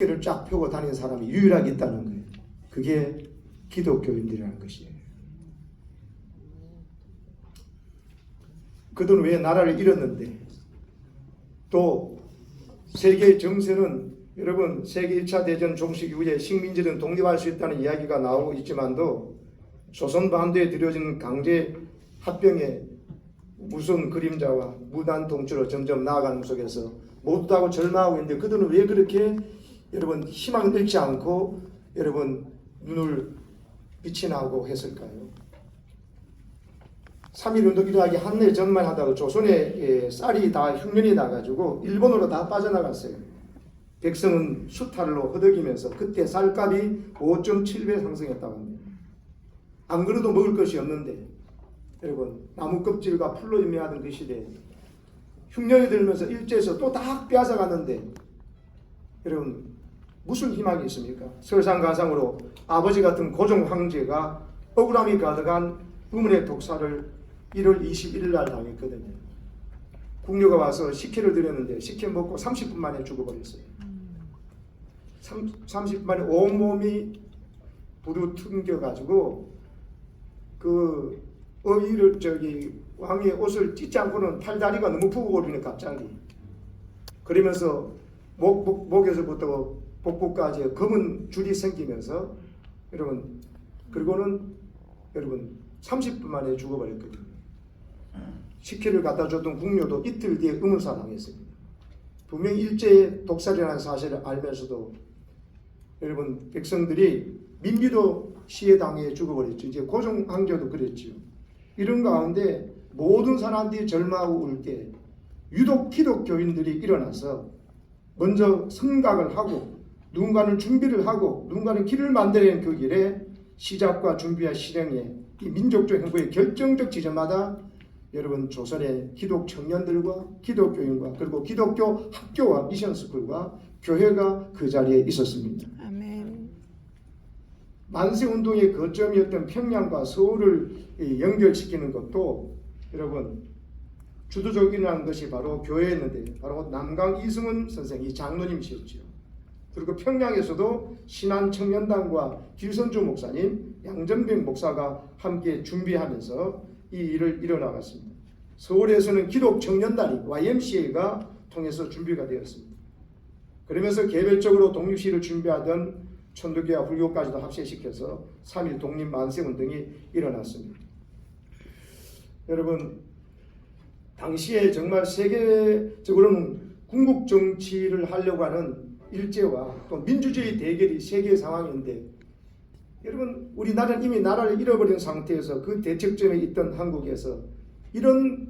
를 쫙 펴고 다니는 사람이 유일하게 있다는 거예요. 그게 기독교인들이라는 것이에요. 그들은 왜 나라를 잃었는데, 또 세계 정세는 여러분 세계 1차 대전 종식 이후에 식민지는 독립할 수 있다는 이야기가 나오고 있지만도 조선 반도에 들여진 강제 합병의 무서운 그림자와 무단 통치로 점점 나아가는 속에서 모두 다 절망하고 있는데, 그들은 왜 그렇게 여러분 희망을 잃지 않고 여러분 눈을 빛이 나고 했을까요? 3.1운동 일어나기 한 해 전만 하다가 조선에 쌀이 다 흉년이 나가지고 일본으로 다 빠져나갔어요. 백성은 수탈로 허덕이면서 그때 쌀값이 5.7배 상승했다고 합니다. 안 그래도 먹을 것이 없는데 여러분 나무 껍질과 풀로 유명하던 그 시대에 흉년이 들면서 일제에서 또 다 빼앗아갔는데 여러분 무슨 희망이 있습니까? 설상가상으로 아버지 같은 고종 황제가 억울함이 가득한 부문의 독사를 1월 21일 날 당했거든요. 궁녀가 와서 식혜를 드렸는데 식혜 먹고 30분 만에 죽어버렸어요. 30분 만에 온몸이 부두 튕겨가지고 그 어이를 왕의 옷을 찢지 않고는 팔다리가 너무 부어버리네 갑자기. 그러면서 목에서부터 복부까지 검은 줄이 생기면서 여러분 그리고는 여러분 30분 만에 죽어버렸거든요. 식혜를 갖다 줬던 궁녀도 이틀 뒤에 의문사당했습니다. 분명히 일제의 독살이라는 사실을 알면서도 여러분 백성들이 민기도 시해당해 죽어버렸죠. 이제 고종 황제도 그랬죠. 이런 가운데 모든 사람들이 절망하고 울 때 유독 기독교인들이 일어나서 먼저 생각을 하고 누군가는 준비를 하고 누군가는 길을 만들어내는 그 길에 시작과 준비와 실행에 이 민족적 행보의 결정적 지점마다 여러분 조선의 기독 청년들과 기독교인과 그리고 기독교 학교와 미션스쿨과 교회가 그 자리에 있었습니다. 아멘. 만세운동의 거점이었던 평양과 서울을 연결시키는 것도 여러분 주도적이라는 것이 바로 교회였는데 바로 남강 이승훈 선생이 장로님이셨죠. 그리고 평양에서도 신한청년단과 길선주 목사님, 양전백 목사가 함께 준비하면서 이 일을 이뤄나갔습니다. 서울에서는 기독청년단이 YMCA가 통해서 준비가 되었습니다. 그러면서 개별적으로 독립시를 준비하던 천도교와 불교까지도 합세시켜서 3.1 독립 만세운동이 일어났습니다. 여러분 당시에 정말 세계적으로는 궁극정치를 하려고 하는 일제와 또 민주주의 대결이 세계 상황인데 여러분 우리나라는 이미 나라를 잃어버린 상태에서 그 대척점에 있던 한국에서 이런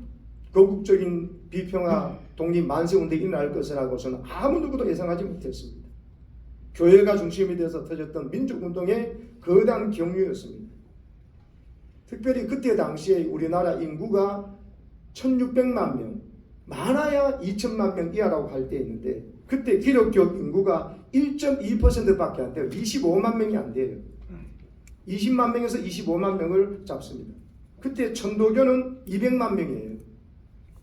거국적인 비평화 독립 만세운동이 일어날 것이라고서는 아무 누구도 예상하지 못했습니다. 교회가 중심이 돼서 터졌던 민족운동의 거대한 경륜이었습니다. 특별히 그때 당시에 우리나라 인구가 1600만 명, 많아야 2000만 명 이하라고 할 때 있는데 그때 기독교 인구가 1.2%밖에 안 돼요. 25만 명이 안 돼요. 20만 명에서 25만 명을 잡습니다. 그때 천도교는 200만 명이에요.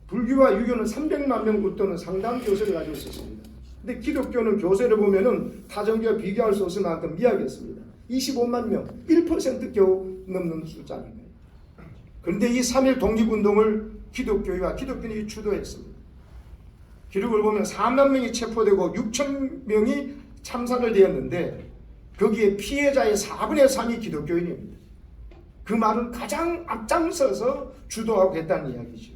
불교와 유교는 300만 명 웃도는 상당한 교세를 가지고 있었습니다. 근데 기독교는 교세를 보면은 타종교와 비교할 수 없을 만큼 미약했습니다. 25만 명, 1% 겨우 넘는 숫자입니다. 그런데 이 3.1 독립운동을 기독교와 기독교인이 주도했습니다. 기록을 보면 4만 명이 체포되고 6천 명이 참사를 되었는데 거기에 피해자의 4분의 3이 기독교인입니다. 그 말은 가장 앞장서서 주도하고 했다는 이야기죠.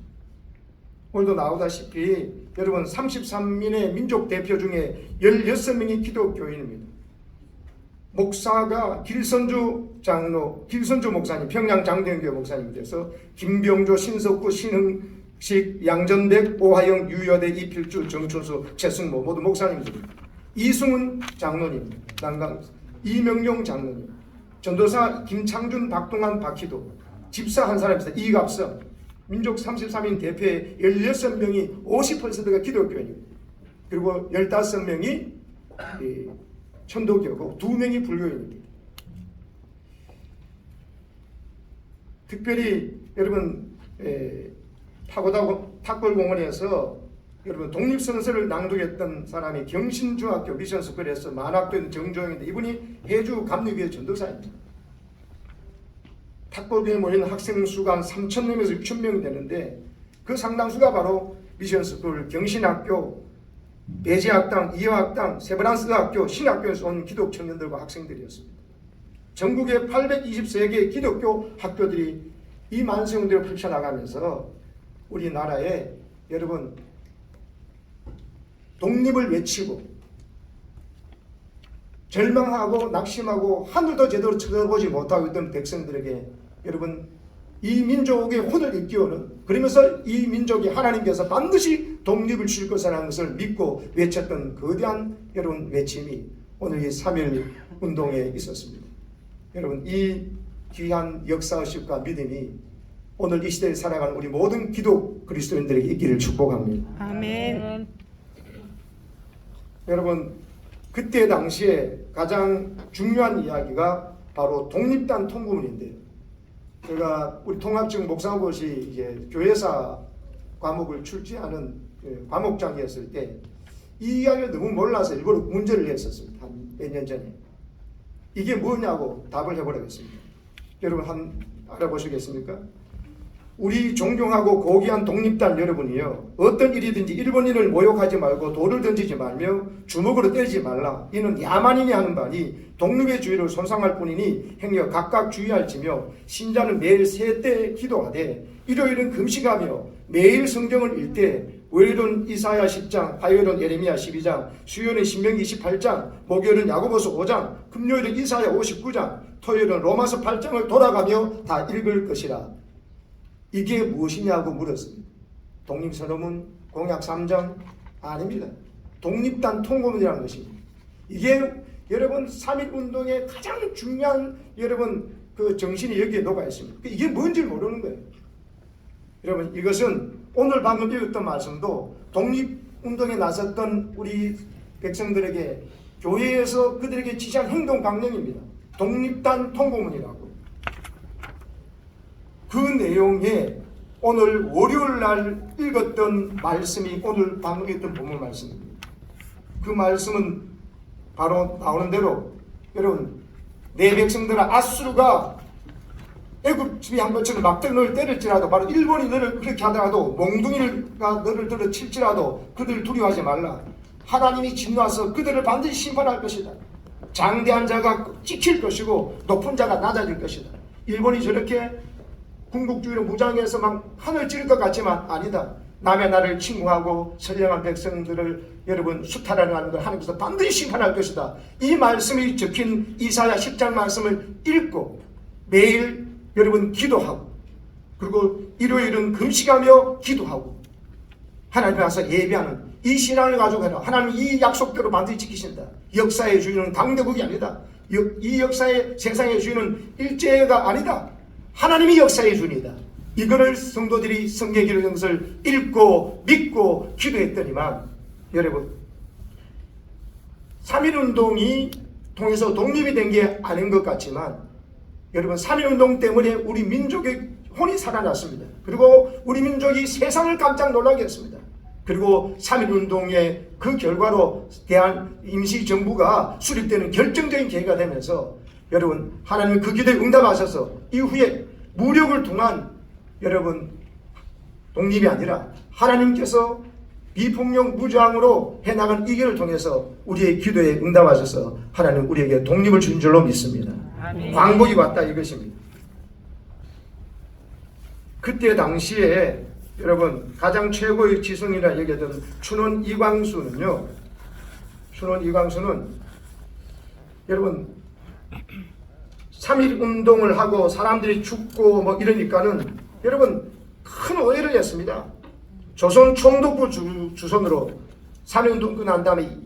오늘도 나오다시피 여러분 33민의 민족 대표 중에 16명이 기독교인입니다. 목사가 길선주 장로, 길선주 목사님, 평양 장대현교회 목사님이 돼서 김병조, 신석구, 신흥식, 양전백, 오하영, 유여대, 이필주, 정춘수, 최승모 모두 목사님들입니다. 이승훈 장로님, 난강, 이명용 장로님, 전도사 김창준, 박동환, 박희도, 집사 한 사람이 있어요. 이갑성, 민족 33인 대표의 16명이 50%가 기독교인입니다. 그리고 15명이 천도교고 2명이 불교인입니다. 특별히 여러분 파고다 탁골공원에서 여러분 독립선서를 낭독했던 사람이 경신중학교 미션스쿨에서 만학도인 정조영인데 이분이 해주 감리교회 전도사입니다. 탁법에 모인 학생 수가 한 3,000명에서 6,000명이 되는데 그 상당수가 바로 미션스쿨, 경신학교, 배제학당, 이화학당, 세브란스 학교, 신학교에서 온 기독 청년들과 학생들이었습니다. 전국에 823개의 기독교 학교들이 이 만세운동을 펼쳐나가면서 우리나라에 여러분 독립을 외치고 절망하고 낙심하고 하늘도 제대로 쳐다보지 못하고 있던 백성들에게 여러분 이 민족의 혼을 일깨우는, 그러면서 이 민족이 하나님께서 반드시 독립을 주실 것이라는 것을 믿고 외쳤던 거대한 여러분 외침이 오늘 이 3.1 운동에 있었습니다. 여러분 이 귀한 역사의식과 믿음이 오늘 이 시대에 살아가는 우리 모든 기독 그리스도인들에게 있기를 축복합니다. 아멘. 여러분 그때 당시에 가장 중요한 이야기가 바로 독립단 통고문인데요. 제가 우리 통합지구 목사고시 이제 교회사 과목을 출제하는 과목장이었을 때 이 이야기를 너무 몰라서 일부러 문제를 냈었습니다. 한 몇 년 전에. 이게 뭐냐고 답을 해보려겠습니다. 여러분 한번 알아보시겠습니까? 우리 존경하고 고귀한 독립단 여러분이요, 어떤 일이든지 일본인을 모욕하지 말고 돌을 던지지 말며 주먹으로 때리지 말라. 이는 야만인이 하는 바니 독립의 주의를 손상할 뿐이니 행여 각각 주의할지며 신자는 매일 세 때 기도하되 일요일은 금식하며 매일 성경을 읽되 월요일은 이사야 10장, 화요일은 예레미야 12장, 수요일은 신명기 18장, 목요일은 야고보서 5장, 금요일은 이사야 59장, 토요일은 로마서 8장을 돌아가며 다 읽을 것이라. 이게 무엇이냐고 물었습니다. 독립선언문 공약 3장 아닙니다. 독립단 통고문이라는 것입니다. 이게 여러분 3.1운동의 가장 중요한 여러분 그 정신이 여기에 녹아 있습니다. 이게 뭔지 모르는 거예요. 여러분 이것은 오늘 방금 읽었던 말씀도 독립운동에 나섰던 우리 백성들에게 교회에서 그들에게 지시한 행동 강령입니다. 독립단 통고문이라고. 그 내용에 오늘 월요일 날 읽었던 말씀이 오늘 방금 읽었던 본문 말씀입니다. 그 말씀은 바로 나오는 대로 여러분 내 백성들아 아수르가 애굽집이 한 것처럼 막대로 너를 때릴지라도 바로 일본이 너를 그렇게 하더라도 몽둥이가 너를 들어 칠지라도 그들을 두려워하지 말라. 하나님이 진노하서 그들을 반드시 심판할 것이다. 장대한 자가 찍힐 것이고 높은 자가 낮아질 것이다. 일본이 저렇게 군국주의로 무장해서 막 하늘 찌를 것 같지만 아니다. 남의 나라를 침공하고 선량한 백성들을 여러분 수탈하는 걸 하나님께서 반드시 심판할 것이다. 이 말씀이 적힌 이사야 10장 말씀을 읽고 매일 여러분 기도하고 그리고 일요일은 금식하며 기도하고 하나님 앞에서 예배하는 이 신앙을 가지고 해라. 하나님 이 약속대로 반드시 지키신다. 역사의 주인은 강대국이 아니다. 이 역사의 세상의 주인은 일제가 아니다. 하나님이 역사의 주인이다. 이거를 성도들이 성경 기록한 것을 읽고 믿고 기도했더니만 여러분 3.1운동이 통해서 독립이 된 게 아닌 것 같지만 여러분 3.1운동 때문에 우리 민족의 혼이 살아났습니다. 그리고 우리 민족이 세상을 깜짝 놀라게 했습니다. 그리고 3.1운동의 그 결과로 대한 임시정부가 수립되는 결정적인 계기가 되면서 여러분 하나님은 그 기도에 응답하셔서 이후에 무력을 통한 여러분 독립이 아니라 하나님께서 비폭력 무장으로 해나간 이 길을 통해서 우리의 기도에 응답하셔서 하나님 우리에게 독립을 준 줄로 믿습니다. 아멘. 광복이 왔다 이것입니다. 그때 당시에 여러분 가장 최고의 지성이라 얘기하던 춘원 이광수는요, 춘원 이광수는 여러분 3.1운동을 하고 사람들이 죽고 뭐 이러니까는 여러분 큰 오해를 했습니다. 조선 총독부 주선으로 3.1운동 끝난 다음에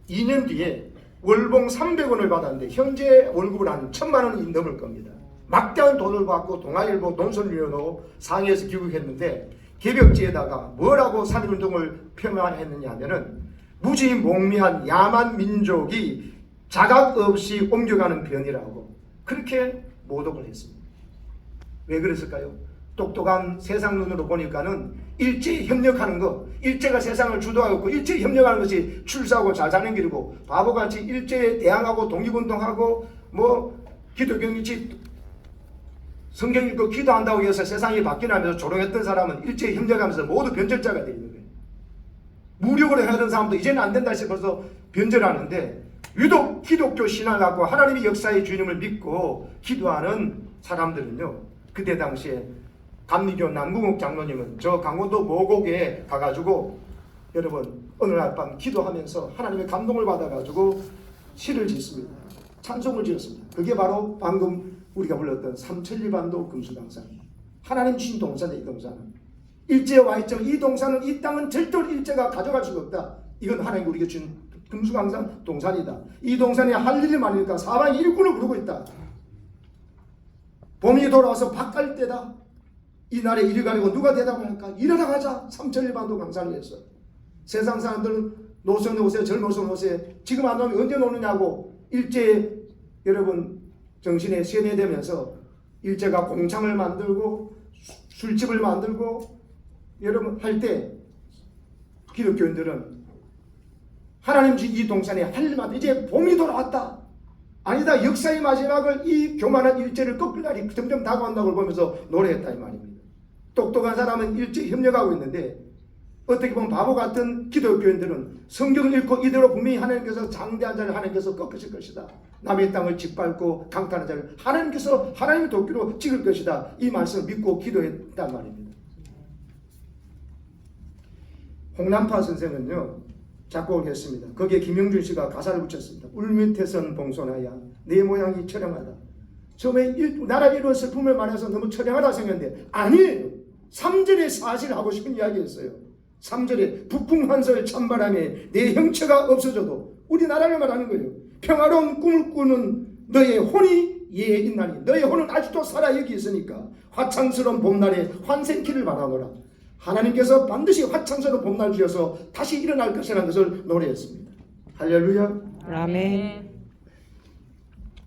2년 뒤에 월봉 300원을 받았는데 현재 월급을 한 1,000만 원이 넘을 겁니다. 막대한 돈을 받고 동아일보 논설위원으로 상해에서 귀국했는데 개벽지에다가 뭐라고 3.1운동을 표명했느냐 하면은 무지몽매한 야만 민족이 자각 없이 옮겨가는 변이라고 그렇게 모독을 했습니다. 왜 그랬을까요? 똑똑한 세상 눈으로 보니까는 일제히 협력하는 거, 일제가 세상을 주도하고 일제히 협력하는 것이 출세하고 잘 사는 길이고, 바보같이 일제에 대항하고 독립운동하고 뭐 기독교인이 성경 읽고 기도한다고 해서 세상이 바뀌나면서 조롱했던 사람은 일제히 협력하면서 모두 변절자가 되어 있는 거예요. 무력으로 해야 하던 사람도 이제는 안 된다 싶어서 변절하는데, 유독 기독교 신앙을 갖고 하나님의 역사의 주님을 믿고 기도하는 사람들은요, 그때 당시에 감리교 남궁옥 장로님은 저 강원도 모곡에 가가지고 여러분 어느 날 밤 기도하면서 하나님의 감동을 받아가지고 시를 짓습니다. 찬송을 지었습니다. 그게 바로 방금 우리가 불렀던 삼천리반도 금수강산이에요. 하나님 주신 동산이에요. 이 동산은 일제에 와 있지만 이 동산은, 이 땅은 절대로 일제가 가져갈 수가 없다. 이건 하나님 우리가 준 금수강산 동산이다. 이 동산에 할 일이 많으니까 사방이 일꾼을 부르고 있다. 봄이 돌아와서 밭갈 때다. 이 날에 이리 가려고 누가 대답을 할까? 일어나 가자. 삼천리반도 강산을 했어. 세상 사람들은 노선 오세요, 젊어서 오세요. 지금 안 오면 언제 노느냐고 일제 여러분 정신에 세뇌되면서 일제가 공장을 만들고 술집을 만들고 여러분 할 때 기독교인들은 하나님 주 이 동산에 할 일만, 이제 봄이 돌아왔다. 아니다, 역사의 마지막을 이 교만한 일제를 꺾을 날이 점점 다가온다고 걸 보면서 노래했다 이 말입니다. 똑똑한 사람은 일제 협력하고 있는데, 어떻게 보면 바보 같은 기독교인들은 성경을 읽고 이대로 분명히 하나님께서 장대한 자를 하나님께서 꺾으실 것이다. 남의 땅을 짓밟고 강탈한 자를 하나님께서 하나님의 도끼로 찍을 것이다. 이 말씀을 믿고 기도했단 말입니다. 홍남파 선생은요, 작곡을 했습니다. 거기에 김영준 씨가 가사를 붙였습니다. 울밑에선 봉손하야 내 모양이 처량하다. 처음에 나라 이루어 슬픔을 말해서 너무 처량하다 생각했는데 아니에요. 3절에 사실 하고 싶은 이야기였어요. 3절에 북풍한설 찬바람에 내 형체가 없어져도, 우리나라를 말하는 거예요. 평화로운 꿈을 꾸는 너의 혼이 예에 있나니, 너의 혼은 아직도 살아 여기 있으니까 화창스러운 봄날에 환생키를 바라노라. 하나님께서 반드시 화창스러운 봄날 주셔서 다시 일어날 것이라는 것을 노래했습니다. 할렐루야. 아멘.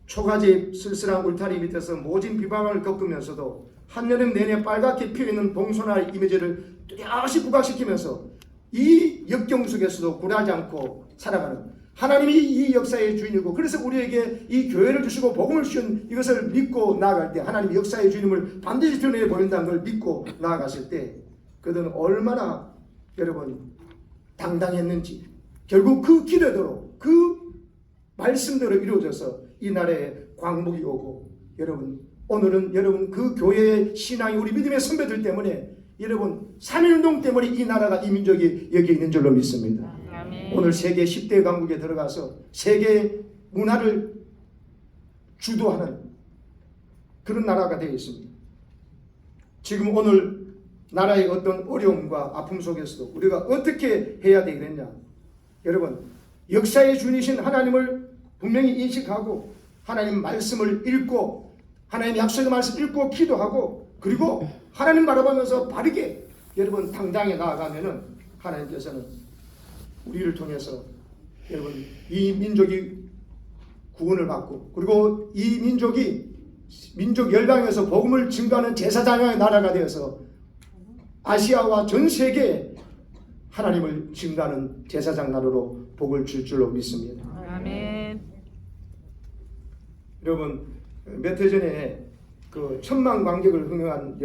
초가집 쓸쓸한 울타리 밑에서 모진 비방을 겪으면서도 한여름 내내 빨갛게 피어있는 봉선화의 이미지를 뚜렷이 부각시키면서 이 역경 속에서도 굴하지 않고 살아가는 하나님이 이 역사의 주인이고, 그래서 우리에게 이 교회를 주시고 복음을 주신 이것을 믿고 나아갈 때 하나님이 역사의 주님을 반드시 드러내 보인다는 걸 믿고 나아갔을 때 그들은 얼마나 여러분 당당했는지, 결국 그 기대대로 그 말씀대로 이루어져서 이 나라에 광복이 오고, 여러분 오늘은 여러분 그 교회의 신앙이 우리 믿음의 선배들 때문에, 여러분 3.1운동 때문에 이 나라가, 이 민족이 여기 있는 줄로 믿습니다. 아멘. 오늘 세계 10대 강국에 들어가서 세계 문화를 주도하는 그런 나라가 되어 있습니다. 지금 오늘 나라의 어떤 어려움과 아픔 속에서도 우리가 어떻게 해야 되겠냐? 여러분 역사의 주이신 하나님을 분명히 인식하고 하나님 말씀을 읽고 하나님 약속의 말씀 읽고 기도하고, 그리고 하나님 바라보면서 바르게 여러분 당당히 나아가면은 하나님께서는 우리를 통해서 여러분 이 민족이 구원을 받고, 그리고 이 민족 열방에서 복음을 증거하는 제사장의 나라가 되어서 아시아와 전 세계에 하나님을 증거하는 제사장 나라로 복을 줄 줄로 믿습니다. 아멘. 여러분 몇 해 전에 그 천만 관객을 흥행한